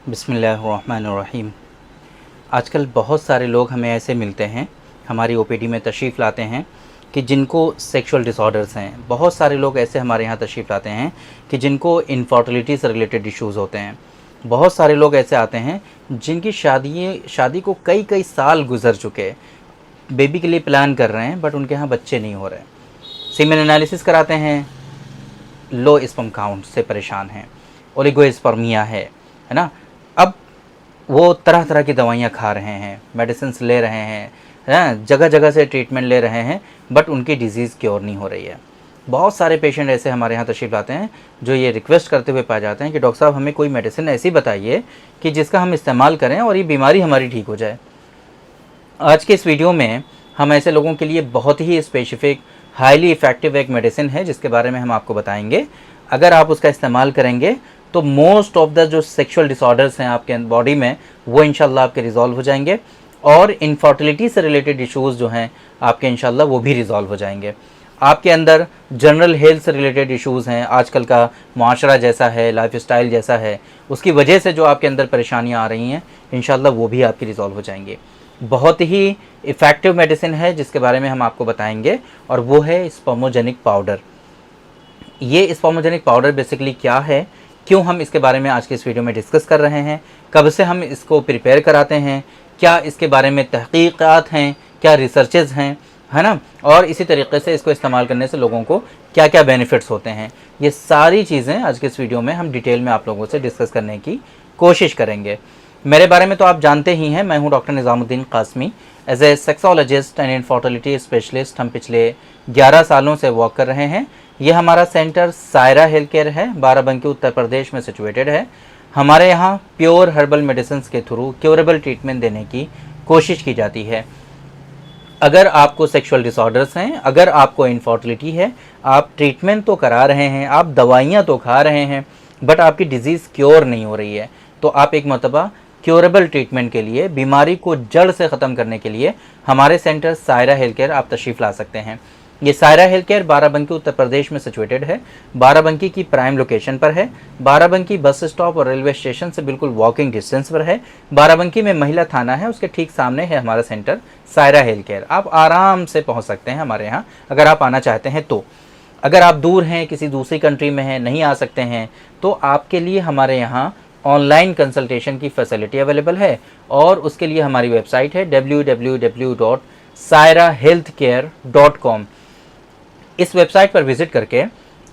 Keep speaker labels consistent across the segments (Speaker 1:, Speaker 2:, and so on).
Speaker 1: बिस्मिल्लाहिर्रहमानिर्रहीम। आजकल बहुत सारे लोग हमें ऐसे मिलते हैं, हमारी ओपीडी में तशरीफ़ लाते हैं कि जिनको सेक्सुअल डिसऑर्डर्स हैं। बहुत सारे लोग ऐसे हमारे यहाँ तशरीफ़ लाते हैं कि जिनको इनफर्टिलिटी से रिलेटेड इश्यूज़ होते हैं। बहुत सारे लोग ऐसे आते हैं जिनकी शादी को कई कई साल गुजर चुके हैं, बेबी के लिए प्लान कर रहे हैं बट उनके यहाँ बच्चे नहीं हो रहे। सीमेन एनालिसिस कराते हैं, लो स्पर्म काउंट से परेशान हैं, ओलिगोस्पर्मिया है ना। अब वो तरह तरह की दवाइयाँ खा रहे हैं, मेडिसिन्स ले रहे हैं, जगह जगह से ट्रीटमेंट ले रहे हैं, बट उनकी डिज़ीज़ क्योर नहीं हो रही है। बहुत सारे पेशेंट ऐसे हमारे यहाँ तशरीफ़ लाते हैं जो ये रिक्वेस्ट करते हुए पाए जाते हैं कि डॉक्टर साहब हमें कोई मेडिसिन ऐसी बताइए कि जिसका हम इस्तेमाल करें और ये बीमारी हमारी ठीक हो जाए। आज के इस वीडियो में हम ऐसे लोगों के लिए बहुत ही स्पेसिफिक, हाईली इफ़ेक्टिव एक मेडिसिन है जिसके बारे में हम आपको बताएंगे। अगर आप उसका इस्तेमाल करेंगे तो मोस्ट ऑफ द जो सेक्सुअल डिसऑर्डर्स हैं आपके बॉडी में वो इंशाल्लाह आपके रिज़ॉल्व हो जाएंगे और इनफर्टिलिटी से रिलेटेड इश्यूज़ जो हैं आपके इंशाल्लाह वो भी रिज़ॉल्व हो जाएंगे। आपके अंदर जनरल हेल्थ से रिलेटेड इश्यूज़ हैं, आजकल का मुआशरा जैसा है, लाइफस्टाइल जैसा है, उसकी वजह से जो आपके अंदर परेशानियां आ रही हैं इंशाल्लाह वो भी आपकी रिज़ॉल्व हो जाएंगी। बहुत ही इफ़ेक्टिव मेडिसिन है जिसके बारे में हम आपको बताएंगे और वो है स्पर्मोजेनिक पाउडर। ये स्पर्मोजेनिक पाउडर बेसिकली क्या है, क्यों हम इसके बारे में आज के इस वीडियो में डिस्कस कर रहे हैं, कब से हम इसको प्रिपेयर कराते हैं, क्या इसके बारे में तहकीकात हैं, क्या रिसर्चेज हैं, है ना, और इसी तरीके से इसको इस्तेमाल करने से लोगों को क्या क्या बेनिफिट्स होते हैं, ये सारी चीज़ें आज के इस वीडियो में हम डिटेल में आप लोगों से डिस्कस करने की कोशिश करेंगे। मेरे बारे में तो आप जानते ही हैं, मैं हूं doctor Nizamuddin Qasmi. As a sexologist and infertility specialist हम पिछले 11 सालों से वर्क कर रहे हैं। ये हमारा सेंटर सायरा हेल्थ केयर है, बाराबंकी उत्तर प्रदेश में सिचुएटेड है। हमारे यहाँ प्योर हर्बल मेडिसिन के थ्रू क्योरेबल ट्रीटमेंट देने की कोशिश की जाती है। अगर आपको सेक्सुअल डिसऑर्डर्स हैं, अगर आपको इनफर्टिलिटी है, आप ट्रीटमेंट तो करा रहे हैं, आप दवाइयाँ तो खा रहे हैं, बट आपकी डिजीज़ क्योर नहीं हो रही है, तो आप एक मरतबा क्योरेबल ट्रीटमेंट के लिए, बीमारी को जड़ से ख़त्म करने के लिए हमारे सेंटर सायरा हेल्थ केयर आप तशरीफ़ ला सकते हैं। ये सायरा हेल्थ केयर बाराबंकी उत्तर प्रदेश में सिचुएटेड है, बाराबंकी की प्राइम लोकेशन पर है। बाराबंकी बस स्टॉप और रेलवे स्टेशन से बिल्कुल वॉकिंग डिस्टेंस पर है। बाराबंकी में महिला थाना है, उसके ठीक सामने है हमारा सेंटर सायरा हेल्थ केयर। आप आराम से पहुंच सकते हैं हमारे यहाँ अगर आप आना चाहते हैं तो। अगर आप दूर हैं, किसी दूसरी कंट्री में हैं, नहीं आ सकते हैं, तो आपके लिए हमारे यहाँ ऑनलाइन कंसल्टेशन की फैसिलिटी अवेलेबल है और उसके लिए हमारी वेबसाइट है www.sairahealthcare.com। इस वेबसाइट पर विजिट करके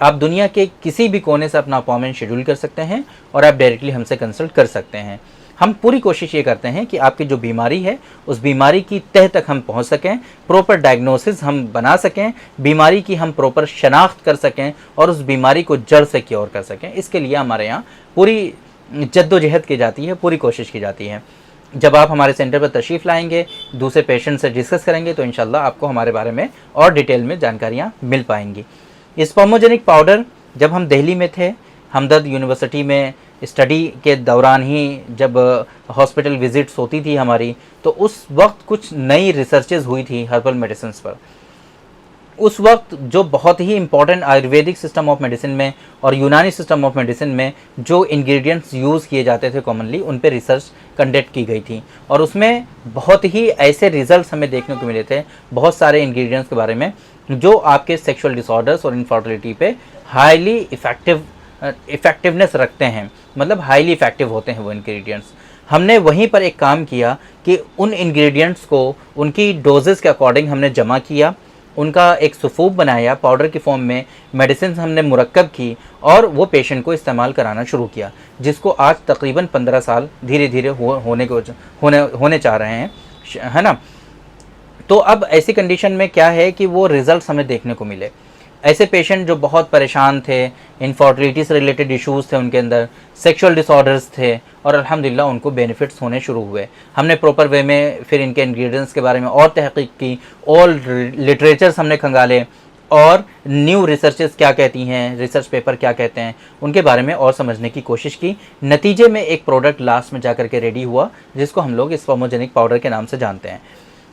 Speaker 1: आप दुनिया के किसी भी कोने से अपना अपॉइंटमेंट शेड्यूल कर सकते हैं और आप डायरेक्टली हमसे कंसल्ट कर सकते हैं। हम पूरी कोशिश ये करते हैं कि आपकी जो बीमारी है उस बीमारी की तह तक हम पहुंच सकें, प्रॉपर डायग्नोसिस हम बना सकें, बीमारी की हम प्रॉपर शनाख्त कर सकें और उस बीमारी को जड़ से क्योर कर सकें। इसके लिए हमारे यहाँ पूरी जद्दोजहद की जाती है, पूरी कोशिश की जाती है। जब आप हमारे सेंटर पर तशरीफ़ लाएंगे, दूसरे पेशेंट से डिस्कस करेंगे तो इंशाल्लाह आपको हमारे बारे में और डिटेल में जानकारियाँ मिल पाएंगी। स्पर्मोजेनिक पाउडर, जब हम दिल्ली में थे, हमदर्द यूनिवर्सिटी में स्टडी के दौरान ही जब हॉस्पिटल विजिट्स होती थी हमारी, तो उस वक्त कुछ नई रिसर्चेज हुई थी हर्बल मेडिसिन पर। उस वक्त जो बहुत ही important Ayurvedic system of medicine में और यूनानी सिस्टम ऑफ मेडिसिन में जो इंग्रेडिएंट्स यूज़ किए जाते थे कॉमनली, उन पे रिसर्च कंडक्ट की गई थी और उसमें बहुत ही ऐसे रिजल्ट्स हमें देखने को मिले थे, बहुत सारे इंग्रेडिएंट्स के बारे में जो आपके सेक्सुअल डिसऑर्डर्स और इनफर्टिलिटी पे हाईली इफ़ेक्टिवनेस रखते हैं, मतलब हाईली इफ़ेक्टिव होते हैं वो इंग्रेडिएंट्स। हमने वहीं पर एक काम किया कि उन इंग्रेडिएंट्स को उनकी डोजेस के अकॉर्डिंग हमने जमा किया, उनका एक सफ़ूफ बनाया, पाउडर की फॉर्म में मेडिसिन हमने मुरक्कब की और वो पेशेंट को इस्तेमाल कराना शुरू किया, जिसको आज तकरीबन 15 साल धीरे धीरे होने चाह रहे हैं, है ना। तो अब ऐसी कंडीशन में क्या है कि वो रिज़ल्ट हमें देखने को मिले। ऐसे पेशेंट जो बहुत परेशान थे, इनफर्टिलिटी से रिलेटेड इश्यूज़ थे उनके अंदर, सेक्सुअल डिसऑर्डर्स थे और अल्हम्दुलिल्लाह उनको बेनिफिट्स होने शुरू हुए। हमने प्रॉपर वे में फिर इनके इंग्रेडिएंट्स के बारे में और तहकीक की, और लिटरेचर्स हमने खंगाले और न्यू रिसर्चेस क्या कहती हैं, रिसर्च पेपर क्या कहते हैं, उनके बारे में और समझने की कोशिश की। नतीजे में एक प्रोडक्ट लास्ट में जा कर के रेडी हुआ जिसको हम लोग स्पर्मोजेनिक पाउडर के नाम से जानते हैं।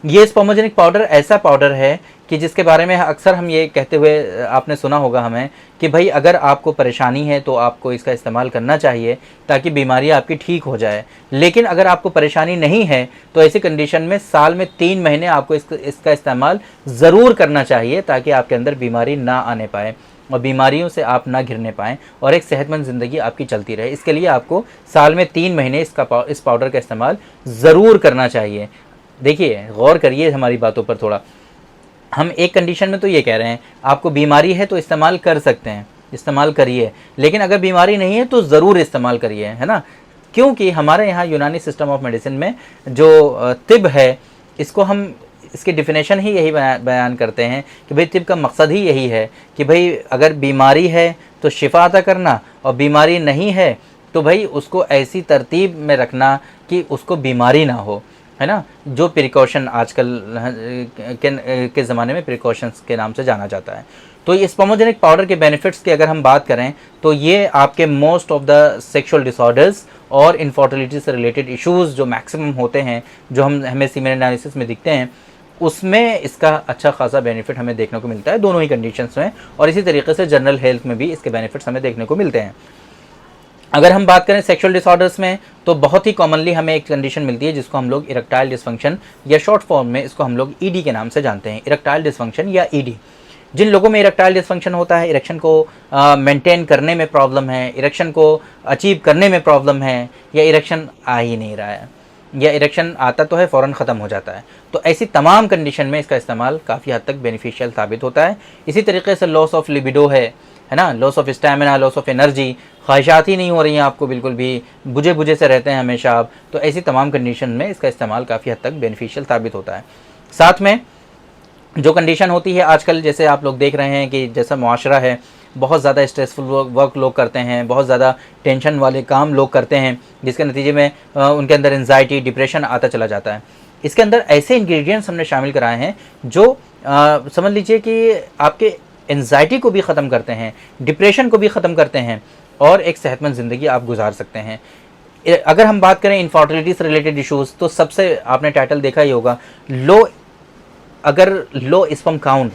Speaker 1: ये स्पर्मोजेनिक पाउडर ऐसा पाउडर है कि जिसके बारे में अक्सर हम ये कहते हुए आपने सुना होगा हमें कि भाई अगर आपको परेशानी है तो आपको इसका इस्तेमाल करना चाहिए ताकि बीमारी आपकी ठीक हो जाए। लेकिन अगर आपको परेशानी नहीं है तो ऐसी कंडीशन में साल में 3 महीने आपको इसका इस्तेमाल ज़रूर करना चाहिए ताकि आपके अंदर बीमारी ना आने पाए और बीमारियों से आप ना घिरने पाएँ और एक सेहतमंद ज़िंदगी आपकी चलती रहे। इसके लिए आपको साल में 3 महीने इस पाउडर का इस्तेमाल ज़रूर करना चाहिए। देखिए, गौर करिए हमारी बातों पर थोड़ा। हम एक कंडीशन में तो ये कह रहे हैं आपको बीमारी है तो इस्तेमाल कर सकते हैं, इस्तेमाल करिए, लेकिन अगर बीमारी नहीं है तो ज़रूर इस्तेमाल करिए, है ना। क्योंकि हमारे यहाँ यूनानी सिस्टम ऑफ मेडिसिन में जो तिब है, इसको हम इसकी डिफिनेशन ही यही बयान करते हैं कि भाई तिब का मकसद ही यही है कि भाई अगर बीमारी है तो शिफा अता करना और बीमारी नहीं है तो भाई उसको ऐसी तरतीब में रखना कि उसको बीमारी ना हो, है ना। जो प्रिकॉशन आजकल के ज़माने में प्रिकॉशंस के नाम से जाना जाता है। तो ये स्पर्मोजेनिक पाउडर के बेनिफिट्स की अगर हम बात करें तो ये आपके most of the sexual disorders और इनफर्टिलिटी से रिलेटेड इश्यूज़ जो मैक्सिमम होते हैं, जो हमें सीमेन एनालिसिस में दिखते हैं, उसमें इसका अच्छा खासा बेनिफिट हमें देखने को मिलता है दोनों ही कंडीशंस में। और इसी तरीके से जनरल हेल्थ में भी इसके बेनिफिट्स हमें देखने को मिलते हैं। अगर हम बात करें सेक्सुअल डिसऑर्डर्स में तो बहुत ही कॉमनली हमें एक कंडीशन मिलती है जिसको हम लोग इरेक्टाइल डिसफंक्शन या शॉर्ट फॉर्म में इसको हम लोग ईडी के नाम से जानते हैं, इरेक्टाइल डिसफंक्शन या ईडी। जिन लोगों में इरेक्टाइल डिसफंक्शन होता है, इरेक्शन को मेंटेन करने में प्रॉब्लम है, इरेक्शन को अचीव करने में प्रॉब्लम है, या इरेक्शन आ ही नहीं रहा है, या इरेक्शन आता तो है फ़ौरन ख़त्म हो जाता है, तो ऐसी तमाम कंडीशन में इसका इस्तेमाल काफ़ी हद तक बेनिफिशियल साबित होता है। इसी तरीके से लॉस ऑफ लिबिडो है ना, loss of stamina, loss of energy, ख्वाहिशात ही नहीं हो रही हैं आपको, बिल्कुल भी बुझे बुझे से रहते हैं हमेशा आप, तो ऐसी तमाम कंडीशन में इसका इस्तेमाल काफ़ी हद तक बेनिफिशियल साबित होता है। साथ में जो कंडीशन होती है आजकल, जैसे आप लोग देख रहे हैं कि जैसा मुआशरा है, बहुत ज़्यादा स्ट्रेसफुल वर्क लोग करते हैं, बहुत ज़्यादा टेंशन वाले काम लोग करते हैं, जिसके नतीजे में उनके अंदर एंजाइटी, डिप्रेशन आता चला जाता है। इसके अंदर ऐसे इंग्रेडिएंट्स हमने शामिल कराए हैं जो समझ लीजिए कि आपके एंजाइटी को भी ख़त्म करते हैं, डिप्रेशन को भी ख़त्म करते हैं और एक सेहतमंद ज़िंदगी आप गुजार सकते हैं। अगर हम बात करें इनफर्टिलिटी से रिलेटेड इश्यूज़, तो सबसे आपने टाइटल देखा ही होगा, लो स्पर्म काउंट,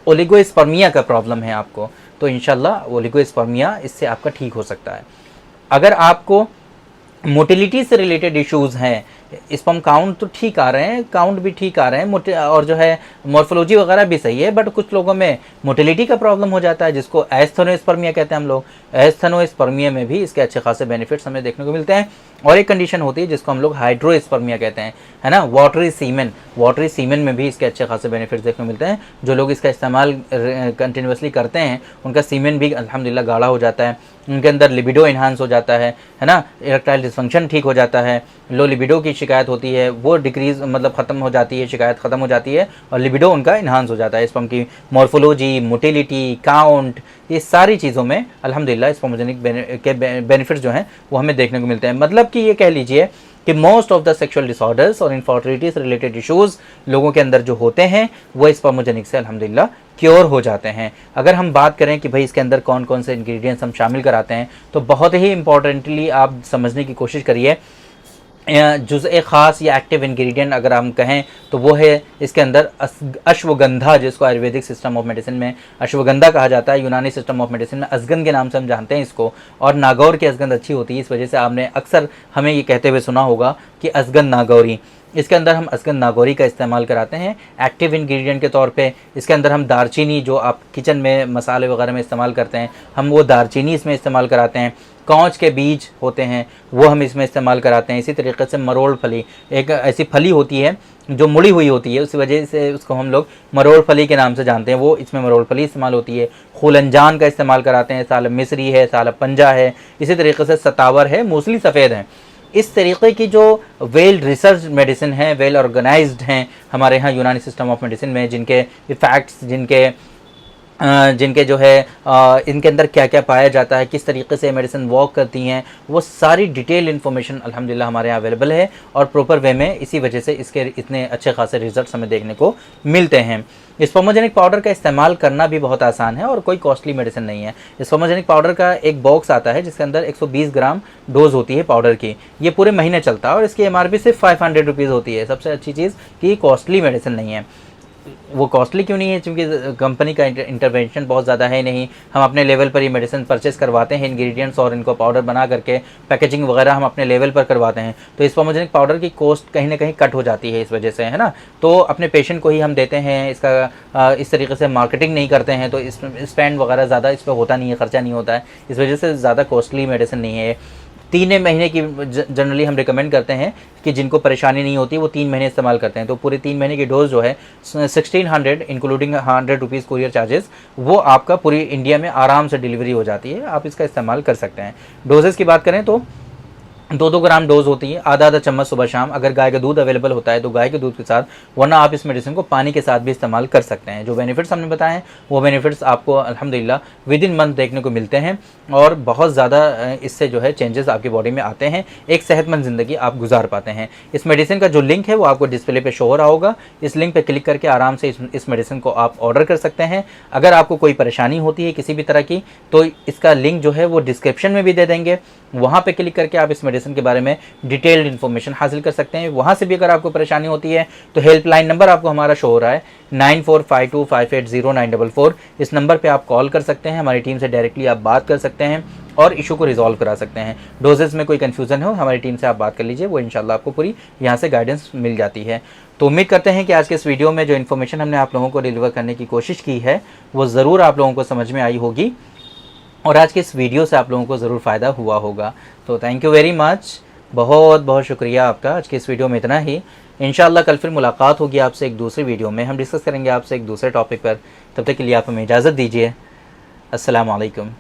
Speaker 1: ओलिगोस्पर्मिया का प्रॉब्लम है आपको, तो इंशाल्लाह ओलिगोस्पर्मिया इससे आपका ठीक हो सकता है। अगर आपको मोटिलिटी से रिलेटेड इश्यूज़ हैं, स्पर्म काउंट तो ठीक आ रहे हैं, काउंट भी ठीक आ रहे हैं, और जो है मॉर्फोलॉजी वगैरह भी सही है, बट कुछ लोगों में मोटिलिटी का प्रॉब्लम हो जाता है जिसको एस्थेनोस्पर्मिया कहते हैं हम लोग। एस्थेनोस्पर्मिया में भी इसके अच्छे खासे बेनिफिट्स हमें देखने को मिलते हैं। और एक कंडीशन होती है जिसको हम लोग हाइड्रोस्पर्मिया कहते हैं, है ना, वाटरी सीमेन में भी इसके अच्छे खासे बेनिफिट्स देखने को मिलते हैं। जो लोग इसका इस्तेमाल कंटिन्यूसली करते हैं उनका सीमेन भी अल्हम्दुलिल्लाह गाढ़ा हो जाता है, उनके अंदर लिबिडो इन्हांस हो जाता है ना, इरेक्टाइल डिसफंक्शन ठीक हो जाता है, लो लिबिडो की शिकायत होती है वो डिक्रीज मतलब ख़त्म हो जाती है, शिकायत ख़त्म हो जाती है और लिबिडो उनका इन्हांस हो जाता है। स्पर्म की मॉर्फोलॉजी, मोटिलिटी, काउंट, ये सारी चीज़ों में अल्हम्दुलिल्लाह स्पर्मोजेनिक के बेनिफिट्स जो हैं वो हमें देखने को मिलते हैं। मतलब कि ये कह लीजिए कि most of the sexual disorders और इनफर्टिलिटी से रिलेटेड इश्यूज़ लोगों के अंदर जो होते हैं वो स्पर्मोजेनिक से अल्हम्दुलिल्लाह क्योर हो जाते हैं। अगर हम बात करें कि भाई इसके अंदर कौन कौन से इंग्रेडिएंट्स हम शामिल कराते हैं, तो बहुत ही इंपॉर्टेंटली आप समझने की कोशिश करिए। जुज़ ख़ास या एक्टिव इंग्रेडिएंट अगर हम कहें तो वो है इसके अंदर अश्वगंधा, जिसको आयुर्वेदिक सिस्टम ऑफ मेडिसिन में अश्वगंधा कहा जाता है, यूनानी सिस्टम ऑफ मेडिसिन में असगंध के नाम से हम जानते हैं इसको। और नागौर की असगंध अच्छी होती है, इस वजह से आपने अक्सर हमें ये कहते हुए सुना होगा कि असगंध नागौरी। इसके अंदर हम असगंध नागौरी का इस्तेमाल कराते हैं एक्टिव इंग्रेडिएंट के तौर पे। इसके अंदर हम दारचीनी, जो आप किचन में मसाले वगैरह में इस्तेमाल करते हैं, हम वो दारचीनी इसमें इस्तेमाल कराते हैं। कौच के बीज होते हैं वो हम इसमें इस्तेमाल कराते हैं। इसी तरीके से मरोड़ फली, एक ऐसी फली होती है जो मुड़ी हुई होती है, उस वजह से उसको हम लोग मरोड़ फली के नाम से जानते हैं, वो इसमें मरोड़ फली इस्तेमाल होती है। खुलंजान का इस्तेमाल कराते हैं, सालब मिस्री है, सालब पंजा है, इसी तरीके से सतावर है, मूसली सफ़ेद है। इस तरीके की जो वेल रिसर्च मेडिसिन है, वेल ऑर्गेनाइज्ड हैं हमारे यहाँ यूनानी सिस्टम ऑफ मेडिसिन में, जिनके फैक्ट्स, जिनके जिनके जो है इनके अंदर क्या क्या पाया जाता है, किस तरीके से मेडिसिन वर्क करती हैं, वो सारी डिटेल इन्फॉर्मेशन अल्हम्दुलिल्लाह हमारे यहाँ अवेलेबल है और प्रॉपर वे में। इसी वजह से इसके इतने अच्छे खासे रिजल्ट्स हमें देखने को मिलते हैं। स्पर्मोजेनिक पाउडर का इस्तेमाल करना भी बहुत आसान है और कोई कॉस्टली मेडिसिन नहीं है। स्पर्मोजेनिक पाउडर का एक बॉक्स आता है जिसके अंदर 120 ग्राम डोज होती है पाउडर की। ये पूरे महीने चलता है और इसकी MRP सिर्फ 500 रुपीज़ होती है। सबसे अच्छी चीज़ कि कॉस्टली मेडिसिन नहीं है। वो कॉस्टली क्यों नहीं है? क्योंकि कंपनी का इंटरवेंशन बहुत ज़्यादा है नहीं। हम अपने लेवल पर ये मेडिसिन परचेस करवाते हैं, इंग्रेडिएंट्स और इनको पाउडर बना करके पैकेजिंग वगैरह हम अपने लेवल पर करवाते हैं। तो स्पर्मोजेनिक पाउडर की कॉस्ट कहीं ना कहीं कट हो जाती है इस वजह से, है ना। तो अपने पेशेंट को ही हम देते हैं, इसका इस तरीके से मार्केटिंग नहीं करते हैं, तो इस स्पेंड वगैरह ज़्यादा इस पर होता नहीं है, खर्चा नहीं होता है। इस वजह से ज़्यादा कॉस्टली मेडिसिन नहीं है। 3 महीने की जनरली हम रिकमेंड करते हैं कि जिनको परेशानी नहीं होती वो 3 महीने इस्तेमाल करते हैं। तो पूरे 3 महीने की डोज जो है 1600 इंक्लूडिंग 100 रुपीज़ कुरियर चार्जेस, वो आपका पूरी इंडिया में आराम से डिलीवरी हो जाती है। आप इसका इस्तेमाल कर सकते हैं। डोजेस की बात करें तो 2-2 ग्राम डोज होती है, आधा चम्मच सुबह शाम। अगर गाय का दूध अवेलेबल होता है तो गाय के दूध के साथ, वरना आप इस मेडिसिन को पानी के साथ भी इस्तेमाल कर सकते हैं। जो बेनिफिट्स हमने बताए हैं वो बेनिफिट्स आपको अल्हम्दुलिल्लाह विद इन मंथ देखने को मिलते हैं और बहुत ज़्यादा इससे जो है चेंजेस आपकी बॉडी में आते हैं। एक सेहतमंद ज़िंदगी आप गुजार पाते हैं। इस मेडिसिन का जो लिंक है वो आपको डिस्प्ले पर शो हो रहा होगा। इस लिंक पर क्लिक करके आराम से इस मेडिसिन को आप ऑर्डर कर सकते हैं। अगर आपको कोई परेशानी होती है किसी भी तरह की, तो इसका लिंक जो है वो डिस्क्रिप्शन में भी दे देंगे। वहाँ पे क्लिक करके आप इस मेडिसिन के बारे में डिटेल्ड इन्फॉर्मेशन हासिल कर सकते हैं। वहाँ से भी अगर आपको परेशानी होती है तो हेल्पलाइन नंबर आपको हमारा शो हो रहा है 9452580944। इस नंबर पे आप कॉल कर सकते हैं, हमारी टीम से डायरेक्टली आप बात कर सकते हैं और इशू को रिजॉल्व करा सकते हैं। डोजेस में कोई कन्फ्यूज़न हो हमारी टीम से आप बात कर लीजिए, वो इंशाल्लाह आपको पूरी यहाँ से गाइडेंस मिल जाती है। तो उम्मीद करते हैं कि आज के इस वीडियो में जो इन्फॉर्मेशन हमने आप लोगों को डिलीवर करने की कोशिश की है वो ज़रूर आप लोगों को समझ में आई होगी और आज के इस वीडियो से आप लोगों को ज़रूर फ़ायदा हुआ होगा। तो थैंक यू वेरी मच, बहुत बहुत शुक्रिया आपका। आज के इस वीडियो में इतना ही। इंशाल्लाह कल फिर मुलाकात होगी आपसे एक दूसरी वीडियो में। हम डिस्कस करेंगे आपसे एक दूसरे टॉपिक पर। तब तक के लिए आप हमें इजाज़त दीजिए। अस्सलाम वालेकुम।